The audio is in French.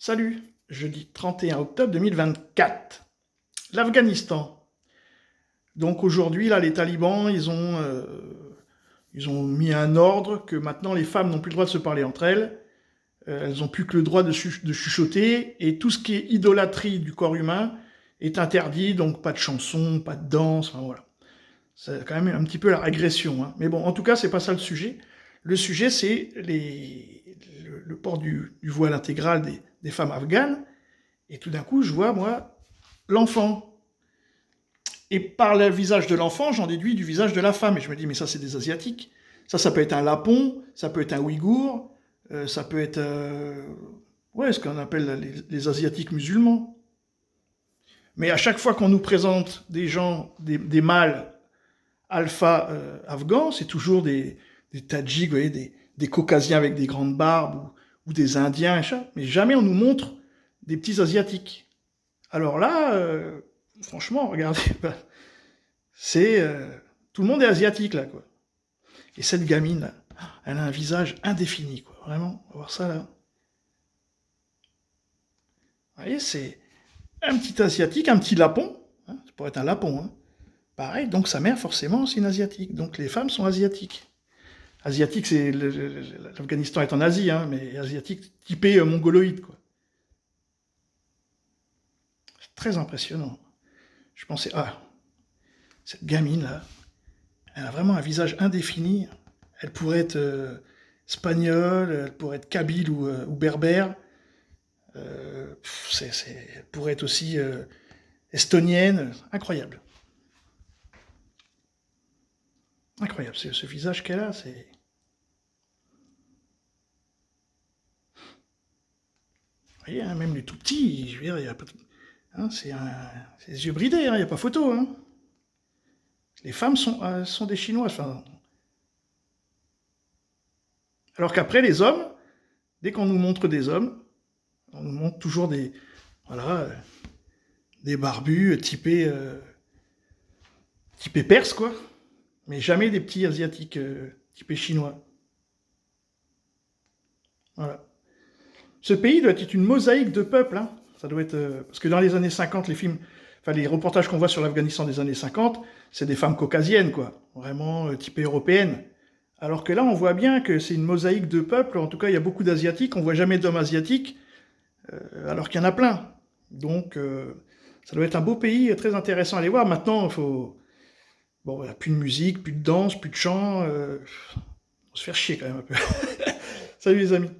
Salut, jeudi 31 octobre 2024. L'Afghanistan. Donc aujourd'hui, là, les talibans, ils ont mis un ordre que maintenant les femmes n'ont plus le droit de se parler entre elles. Elles n'ont plus que le droit de chuchoter. Et tout ce qui est idolâtrie du corps humain est interdit. Donc pas de chansons, pas de danse, enfin voilà. C'est quand même un petit peu la régression, hein. Mais bon, en tout cas, c'est pas ça le sujet. Le sujet, c'est le port du voile intégral des femmes afghanes. Et tout d'un coup, je vois, moi, l'enfant. Et par le visage de l'enfant, j'en déduis du visage de la femme. Et je me dis, mais ça, c'est des Asiatiques. Ça peut être un Lapon, ça peut être un Ouïghour, ça peut être... ouais, ce qu'on appelle les Asiatiques musulmans. Mais à chaque fois qu'on nous présente des gens, des mâles alpha afghans, c'est toujours des Tadjiks, vous voyez, des Caucasiens avec des grandes barbes, ou des Indiens, mais jamais on nous montre des petits Asiatiques. Alors là, franchement, regardez, c'est... tout le monde est asiatique, là, quoi. Et cette gamine, là, elle a un visage indéfini, quoi. Vraiment, on va voir ça, là. Vous voyez, c'est un petit asiatique, un petit lapon. Hein, ça pourrait être un lapon, hein. Pareil, donc sa mère, forcément, c'est une asiatique. Donc les femmes sont asiatiques. Asiatique, c'est... L'Afghanistan est en Asie, hein, mais asiatique typé mongoloïde, quoi. C'est très impressionnant. Je pensais, ah, cette gamine-là, elle a vraiment un visage indéfini. Elle pourrait être espagnole, elle pourrait être kabyle ou berbère. Elle pourrait être aussi estonienne. Incroyable. Incroyable, ce visage qu'elle a, c'est... Vous voyez, hein, même les tout petits, je veux dire, il y a pas... hein, c'est des yeux bridés, il n'y a pas photo. Hein. Les femmes sont des Chinoises. Enfin... Alors qu'après, les hommes, dès qu'on nous montre des hommes, on nous montre toujours des... Voilà, des barbus typés perses, quoi. Mais jamais des petits asiatiques typés chinois. Voilà. Ce pays doit être une mosaïque de peuples, hein. Ça doit être... parce que dans les années 50, les films... Enfin, les reportages qu'on voit sur l'Afghanistan des années 50, c'est des femmes caucasiennes, quoi. Vraiment typées européennes. Alors que là, on voit bien que c'est une mosaïque de peuples. En tout cas, il y a beaucoup d'Asiatiques. On voit jamais d'hommes asiatiques, alors qu'il y en a plein. Donc, ça doit être un beau pays, très intéressant à aller voir. Maintenant, il faut... Bon, voilà, plus de musique, plus de danse, plus de chant. On se fait chier quand même un peu. Salut les amis.